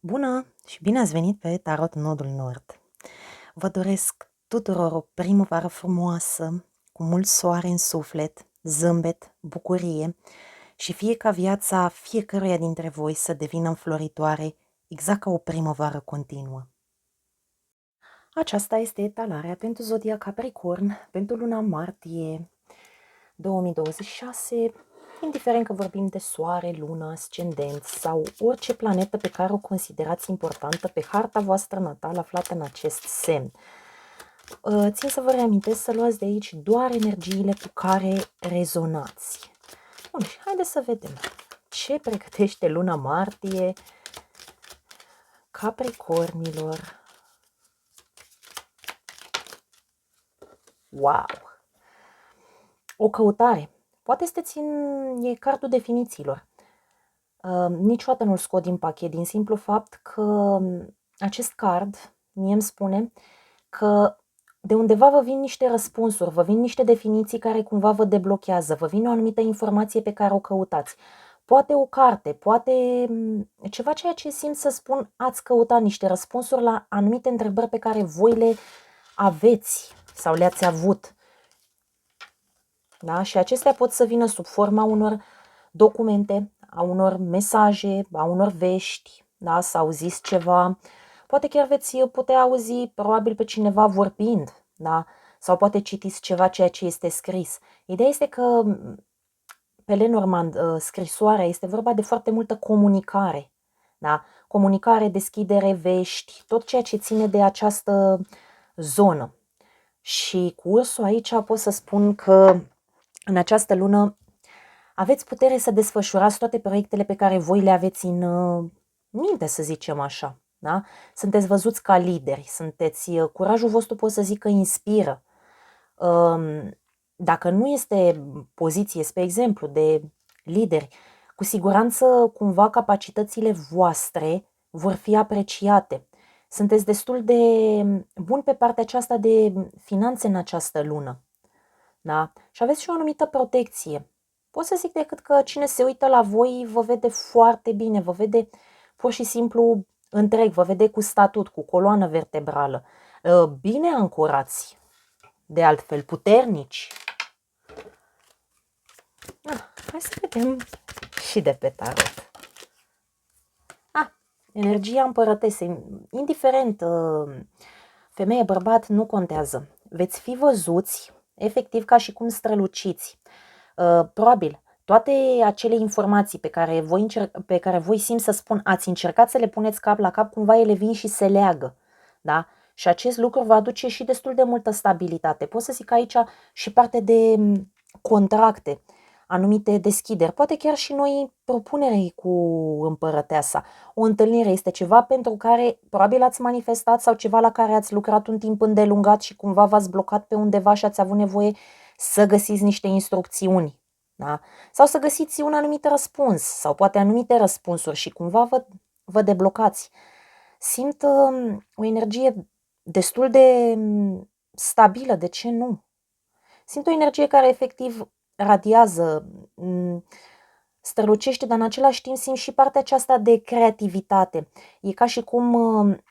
Bună și bine ați venit pe Tarot Nodul Nord. Vă doresc tuturor o primăvară frumoasă, cu mult soare în suflet, zâmbet, bucurie și fie ca viața fiecăruia dintre voi să devină înfloritoare, exact ca o primăvară continuă. Aceasta este etalarea pentru zodia Capricorn, pentru luna martie 2026, indiferent că vorbim de soare, lună, ascendent sau orice planetă pe care o considerați importantă pe harta voastră natală aflată în acest semn. Țin să vă reamintesc să luați de aici doar energiile cu care rezonați. Bun, și haideți să vedem ce pregătește luna martie Capricornilor. Wow! O căutare. Poate e cardul definițiilor. Niciodată nu-l scot din pachet, din simplu fapt că acest card mie îmi spune că de undeva vă vin niște răspunsuri, vă vin niște definiții care cumva vă deblochează, vă vine o anumită informație pe care o căutați. Poate o carte, poate ceva ceea ce simt să spun, ați căutat niște răspunsuri la anumite întrebări pe care voi le aveți sau le-ați avut. Da? Și acestea pot să vină sub forma unor documente, a unor mesaje, a unor vești, da? Să auziți ceva. Poate chiar veți putea auzi probabil pe cineva vorbind, da? Sau poate citiți ceva ceea ce este scris. Ideea este că pe Lenormand scrisoarea este vorba de foarte multă comunicare. Da? Comunicare, deschidere, vești, tot ceea ce ține de această zonă. Și cu ursul aici pot să spun că în această lună aveți putere să desfășurați toate proiectele pe care voi le aveți în minte, să zicem așa. Da? Sunteți văzuți ca lideri, curajul vostru pot să zic că inspiră. Dacă nu este poziție, spre exemplu, de lideri, cu siguranță cumva capacitățile voastre vor fi apreciate. Sunteți destul de buni pe partea aceasta de finanțe în această lună. Da? Și aveți și o anumită protecție. Pot să zic decât că cine se uită la voi vă vede foarte bine, vă vede pur și simplu întreg, vă vede cu statut, cu coloană vertebrală. Bine ancorați, de altfel, puternici. Hai să vedem și de pe tarot. Energia împărătesei. Indiferent, femeie, bărbat, nu contează. Veți fi văzuți efectiv ca și cum străluciți. Probabil toate acele informații pe care voi simt să spun, ați încercat să le puneți cap la cap, cumva ele vin și se leagă. Da? Și acest lucru va aduce și destul de multă stabilitate. Pot să zic aici și parte de contracte, anumite deschideri, poate chiar și noi propuneri cu împărăteasa. O întâlnire este ceva pentru care probabil ați manifestat sau ceva la care ați lucrat un timp îndelungat și cumva v-ați blocat pe undeva și ați avut nevoie să găsiți niște instrucțiuni. Da? Sau să găsiți un anumit răspuns sau poate anumite răspunsuri și cumva vă deblocați. Simt o energie destul de stabilă, de ce nu? Simt o energie care efectiv radiază, strălucește, dar în același timp simt și partea aceasta de creativitate. E ca și cum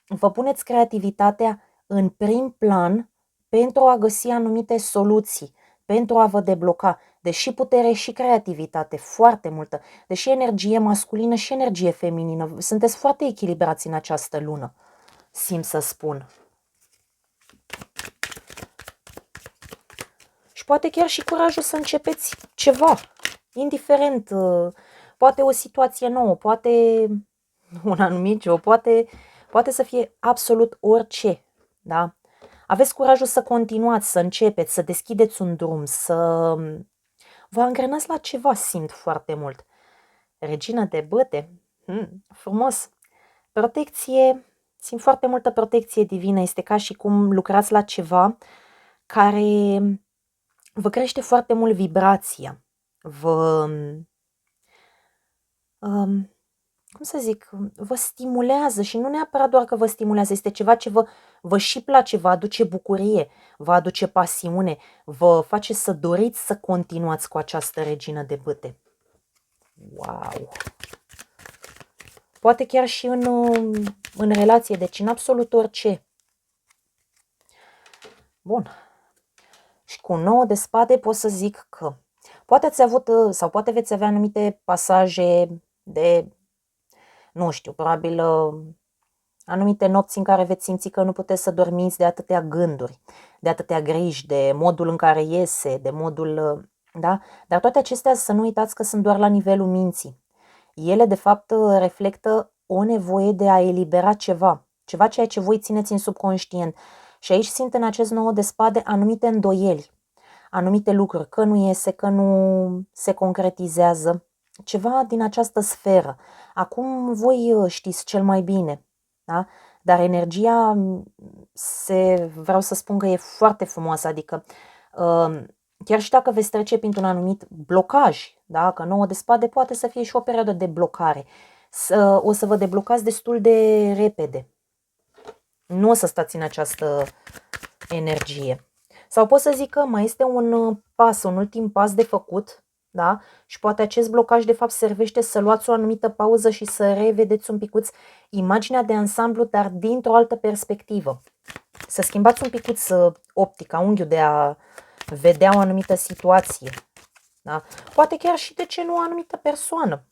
vă puneți creativitatea în prim plan pentru a găsi anumite soluții, pentru a vă debloca. Deși putere și creativitate, foarte multă, deși energie masculină și energie feminină. Sunteți foarte echilibrați în această lună, simt să spun. Și poate chiar și curajul să începeți ceva, indiferent, poate o situație nouă, poate un anumit job, poate să fie absolut orice, da? Aveți curajul să continuați, să începeți, să deschideți un drum, să vă angrenați la ceva, simt foarte mult. Regina de băte, frumos. Protecție, simt foarte multă protecție divină, este ca și cum lucrați la ceva care vă crește foarte mult vibrația, cum să zic, vă stimulează și nu neapărat doar că vă stimulează, este ceva ce vă și place, vă aduce bucurie, vă aduce pasiune, vă face să doriți să continuați cu această regină de bâte. Wow! poate chiar și în relație, deci în absolut orice. Bun. Și cu 9 de spade pot să zic că poate ați avut sau poate veți avea anumite pasaje de, nu știu, probabil anumite nopți în care veți simți că nu puteți să dormiți de atâtea gânduri, de atâtea griji, de modul în care iese, de modul, da? Dar toate acestea să nu uitați că sunt doar la nivelul minții. Ele de fapt reflectă o nevoie de a elibera ceva ceea ce voi țineți în subconștient. Și aici simt în acest 9 de spade anumite îndoieli, anumite lucruri, că nu iese, că nu se concretizează, ceva din această sferă. Acum voi știți cel mai bine, da? Dar energia, vreau să spun că e foarte frumoasă, adică chiar și dacă veți trece printr-un anumit blocaj, da? Că 9 de spade poate să fie și o perioadă de blocare, o să vă deblocați destul de repede. Nu o să stați în această energie. Sau pot să zic că mai este un ultim pas de făcut, da? Și poate acest blocaj de fapt servește să luați o anumită pauză și să revedeți un picuț imaginea de ansamblu, dar dintr-o altă perspectivă. Să schimbați un picuț optica, unghiul de a vedea o anumită situație. Da? Poate chiar și de ce nu o anumită persoană.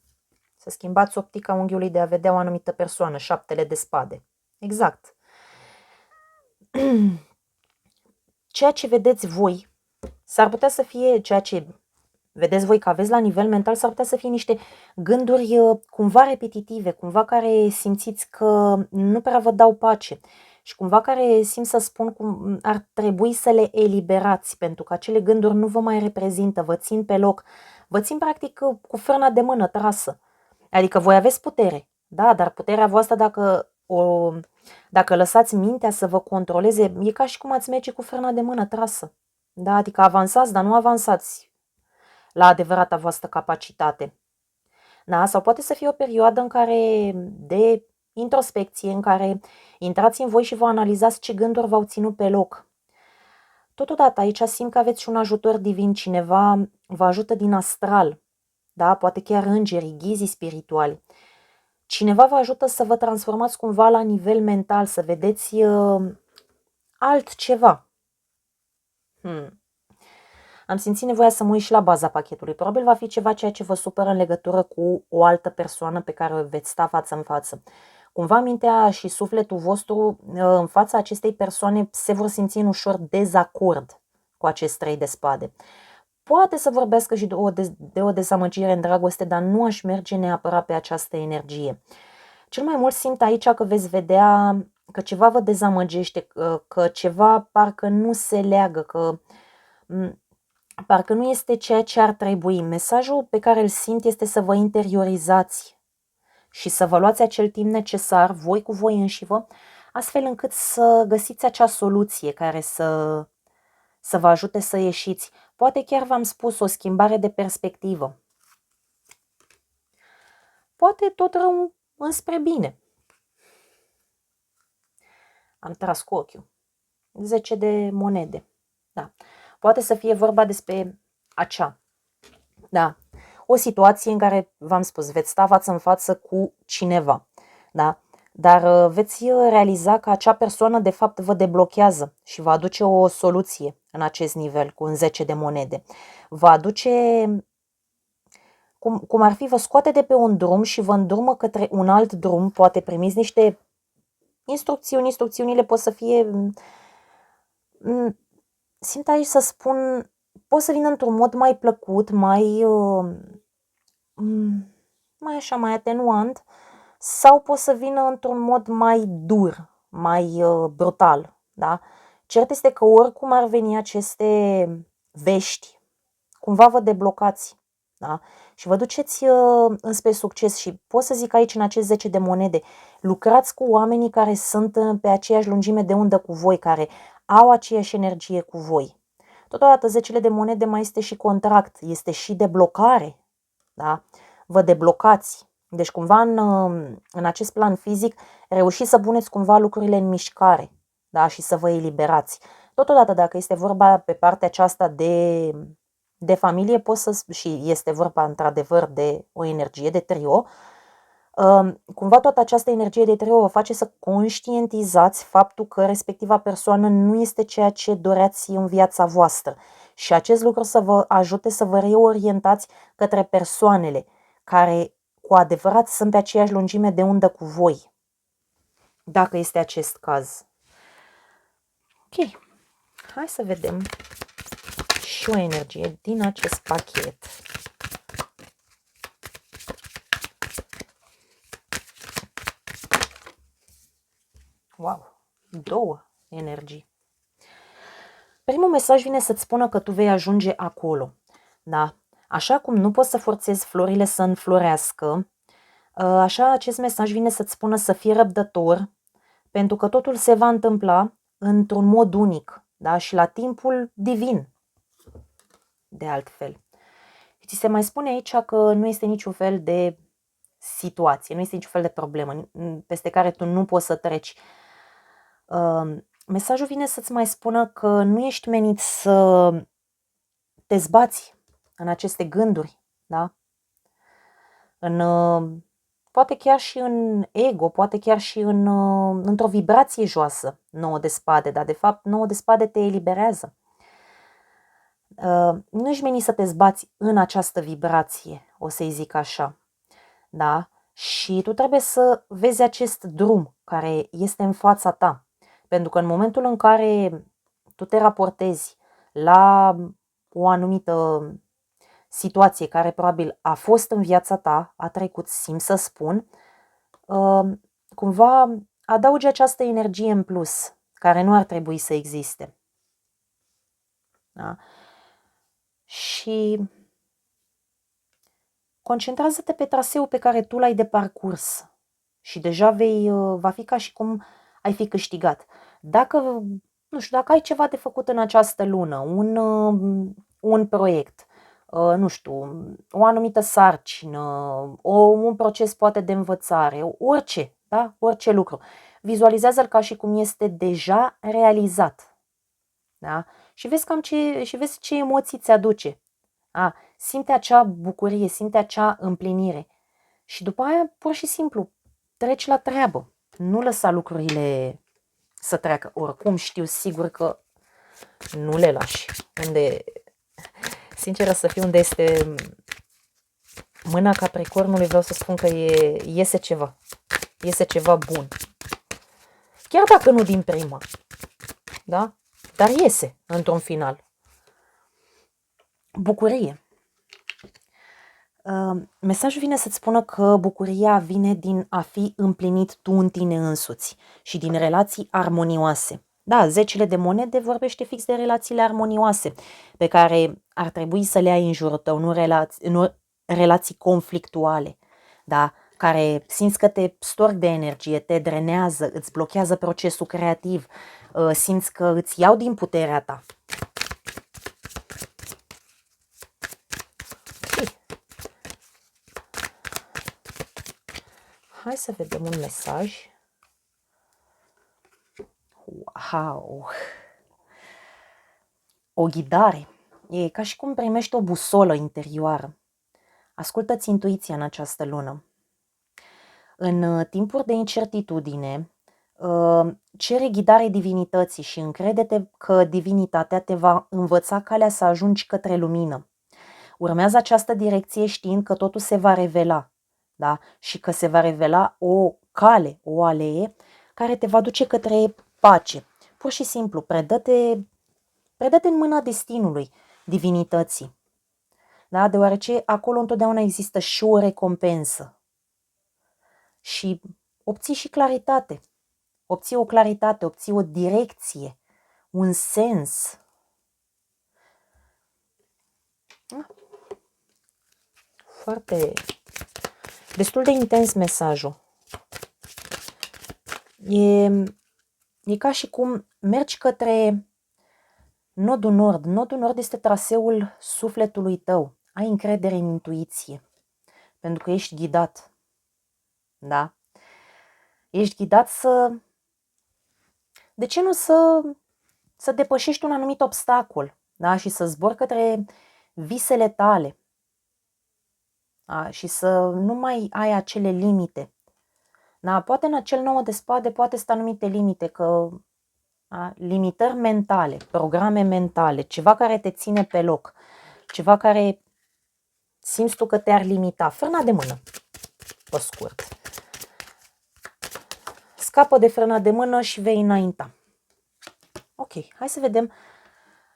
Să schimbați optica unghiului de a vedea o anumită persoană, 7 de spade. Exact. Ceea ce vedeți voi s-ar putea să fie, ceea ce vedeți voi că aveți la nivel mental, s-ar putea să fie niște gânduri cumva repetitive, cumva care simțiți că nu prea vă dau pace și cumva care simt să spun cum ar trebui să le eliberați, pentru că acele gânduri nu vă mai reprezintă, vă țin pe loc, vă țin practic cu frâna de mână trasă. Adică voi aveți putere, da, dar puterea voastră dacă lăsați mintea să vă controleze, e ca și cum ați merge cu frâna de mână trasă. Da, adică avansați, dar nu avansați la adevărata voastră capacitate. Da, sau poate să fie o perioadă în care de introspecție, în care intrați în voi și vă analizați ce gânduri v-au ținut pe loc. Totodată aici simt că aveți și un ajutor divin, cineva vă ajută din astral, da, poate chiar îngerii, ghizii spirituali. Cineva vă ajută să vă transformați cumva la nivel mental, să vedeți altceva. Am simțit nevoia să mă uit și la baza pachetului. Probabil va fi ceva ceea ce vă supără în legătură cu o altă persoană pe care o veți sta față în față. Cumva mintea și sufletul vostru în fața acestei persoane se vor simți în ușor dezacord cu acest 3 de spade. Poate să vorbească și de o dezamăgire în dragoste, dar nu aș merge neapărat pe această energie. Cel mai mult simt aici că veți vedea că ceva vă dezamăgește, că ceva parcă nu se leagă, că parcă nu este ceea ce ar trebui. Mesajul pe care îl simt este să vă interiorizați și să vă luați acel timp necesar, voi cu voi înșivă, astfel încât să găsiți acea soluție care să vă ajute să ieșiți. Poate chiar v-am spus, o schimbare de perspectivă. Poate tot rău înspre bine. Am tras cu ochiul. 10 de monede. Da. Poate să fie vorba despre o situație în care, v-am spus, veți sta față în față cu cineva, da? Dar veți realiza că acea persoană de fapt vă deblochează și va aduce o soluție în acest nivel cu un 10 de monede. Va aduce, cum ar fi, vă scoate de pe un drum și vă îndrumă către un alt drum, poate primiți niște instrucțiunile pot să fie, simt aici să spun, pot să vină într-un mod mai plăcut, mai atenuant, sau pot să vină într-un mod mai dur, mai brutal, da? Cert este că oricum ar veni aceste vești, cumva vă deblocați, da? Și vă duceți înspre succes și pot să zic aici în acest 10 de monede, lucrați cu oamenii care sunt pe aceeași lungime de undă cu voi, care au aceeași energie cu voi. Totodată 10 de monede mai este și contract, este și deblocare, da? Vă deblocați. Deci cumva în acest plan fizic reușiți să puneți cumva lucrurile în mișcare, da? Și să vă eliberați. Totodată dacă este vorba pe partea aceasta de familie, și este vorba într-adevăr de o energie de trio, Cumva toată această energie de trio vă face să conștientizați faptul că respectiva persoană nu este ceea ce doreați în viața voastră și acest lucru să vă ajute să vă reorientați către persoanele care cu adevărat sunt pe aceeași lungime de undă cu voi, dacă este acest caz. Ok, hai să vedem și o energie din acest pachet. Wow, 2 energii. Primul mesaj vine să-ți spună că tu vei ajunge acolo. Da? Așa cum nu poți să forțezi florile să înflorească, așa acest mesaj vine să-ți spună să fii răbdător, pentru că totul se va întâmpla într-un mod unic, da? Și la timpul divin, de altfel. Ți se mai spune aici că nu este niciun fel de situație, nu este niciun fel de problemă peste care tu nu poți să treci. Mesajul vine să-ți mai spună că nu ești menit să te zbați în aceste gânduri, da? Poate chiar și în ego, poate chiar și într-o vibrație joasă, 9 de spade, dar de fapt 9 de spade te eliberează. Nu ești menit să te zbați în această vibrație, o să-i zic așa, da? Și tu trebuie să vezi acest drum care este în fața ta, pentru că în momentul în care tu te raportezi la o anumită situație care probabil a fost în viața ta, a trecut, simt să spun, cumva adaugi această energie în plus, care nu ar trebui să existe. Da? Și concentrează-te pe traseul pe care tu l-ai de parcurs și deja va fi ca și cum ai fi câștigat. Dacă, nu știu, dacă ai ceva de făcut în această lună, un proiect, nu știu, o anumită sarcină, un proces poate de învățare, orice, da? Orice lucru. Vizualizează-l ca și cum este deja realizat. Da? Și vezi ce emoții ți aduce. Simte acea bucurie, simte acea împlinire. Și după aia, pur și simplu, treci la treabă. Nu lăsa lucrurile să treacă. Oricum știu sigur că nu le lași. Sinceră să fiu, unde este mâna Capricornului, vreau să spun că iese ceva. Iese ceva bun. Chiar dacă nu din prima. Da? Dar iese într-un final. Bucurie. Mesajul vine să-ți spună că bucuria vine din a fi împlinit tu în tine însuți și din relații armonioase. Da, 10 de monede vorbește fix de relațiile armonioase pe care ar trebui să le ai în jurul tău, nu relații conflictuale, da? Care simți că te storc de energie, te drenează, îți blochează procesul creativ, simți că îți iau din puterea ta. Hai să vedem un mesaj. Wow! O ghidare. E ca și cum primești o busolă interioară. Ascultă-ți intuiția în această lună. În timpuri de incertitudine, cere ghidare divinității și încrede-te că divinitatea te va învăța calea să ajungi către lumină. Urmează această direcție știind că totul se va revela, da? Și că se va revela o cale, o alee care te va duce către pace. Pur și simplu, predă-te în mâna destinului, divinității. Da? Deoarece acolo întotdeauna există și o recompensă. Și obții și claritate. Obții o claritate, obții o direcție, un sens. Destul de intens mesajul. E ca și cum mergi către nodul nord. Nodul nord este traseul sufletului tău. Ai încredere în intuiție, pentru că ești ghidat. Da? Ești ghidat de ce nu să depășești un anumit obstacol, da? Și să zbori către visele tale. Și să nu mai ai acele limite. Da? Poate în acel 9 de spade poate să anumite limite, limitări mentale, programe mentale, ceva care te ține pe loc, ceva care simți tu că te-ar limita. Frâna de mână, pe scurt. Scapă de frâna de mână și vei înainta. Ok, hai să vedem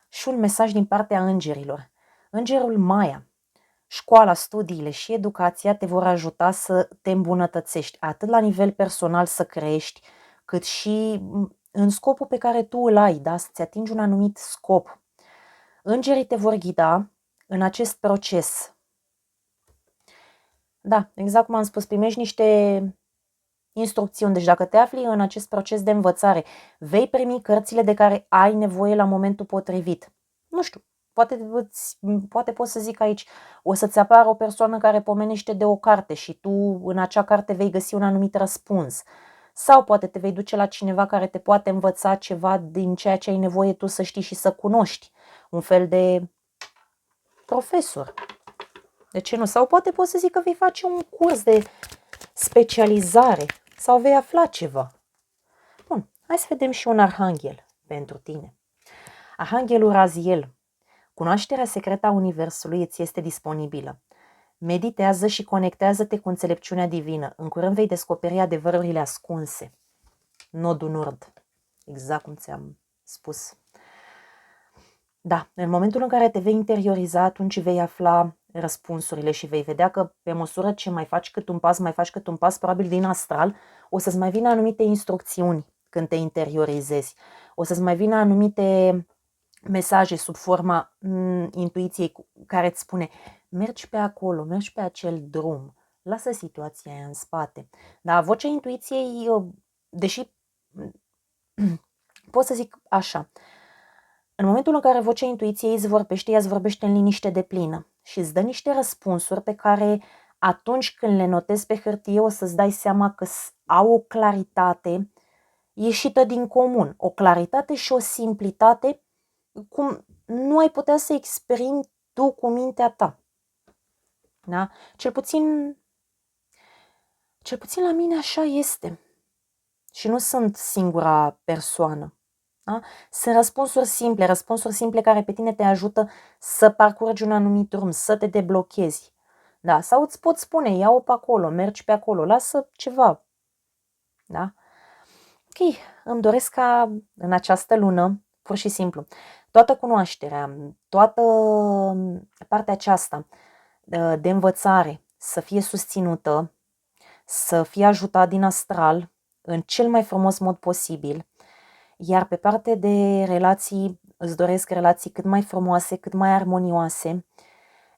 și un mesaj din partea îngerilor. Îngerul Maia. Școala, studiile și educația te vor ajuta să te îmbunătățești, atât la nivel personal să crești, cât și în scopul pe care tu îl ai, da? Să-ți atingi un anumit scop. Îngerii te vor ghida în acest proces. Da, exact cum am spus, primești niște instrucțiuni. Deci dacă te afli în acest proces de învățare, vei primi cărțile de care ai nevoie la momentul potrivit. Nu știu, poate pot să zic aici, o să-ți apară o persoană care pomenește de o carte și tu în acea carte vei găsi un anumit răspuns. Sau poate te vei duce la cineva care te poate învăța ceva din ceea ce ai nevoie tu să știi și să cunoști. Un fel de profesor. De ce nu? Sau poate poți să zic că vei face un curs de specializare sau vei afla ceva. Bun, hai să vedem și un arhanghel pentru tine. Arhanghelul Raziel. Cunoașterea secretă a Universului îți este disponibilă. Meditează și conectează-te cu înțelepciunea divină. În curând vei descoperi adevărurile ascunse. Nodul Nord. Exact cum ți-am spus. Da, în momentul în care te vei interioriza, atunci vei afla răspunsurile și vei vedea că pe măsură ce mai faci cât un pas, probabil din astral, o să-ți mai vină anumite instrucțiuni când te interiorizezi. O să-ți mai vină anumite mesaje sub forma intuiției care îți spune mergi pe acolo, mergi pe acel drum, lasă situația aia în spate. Dar vocea intuiției, deși pot să zic așa, în momentul în care vocea intuiției îți vorbește, ea îți vorbește în liniște deplină și îți dă niște răspunsuri pe care atunci când le notezi pe hârtie o să-ți dai seama că au o claritate ieșită din comun, o claritate și o simplitate cum nu ai putea să exprimi tu cu mintea ta. Da? Cel puțin la mine așa este. Și nu sunt singura persoană. Da? Sunt răspunsuri simple care pe tine te ajută să parcurgi un anumit drum, să te deblochezi. Da? Sau îți pot spune, ia-o pe acolo, mergi pe acolo, lasă ceva. Da? Ok, îmi doresc ca în această lună, pur și simplu, toată cunoașterea, toată partea aceasta de învățare să fie susținută, să fie ajutat din astral în cel mai frumos mod posibil, iar pe parte de relații îți doresc relații cât mai frumoase, cât mai armonioase,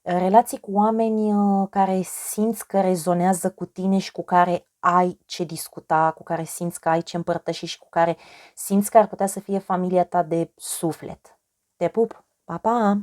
relații cu oameni care simți că rezonează cu tine și cu care ai ce discuta, cu care simți că ai ce împărtăși și cu care simți că ar putea să fie familia ta de suflet. Te pup! Pa, pa!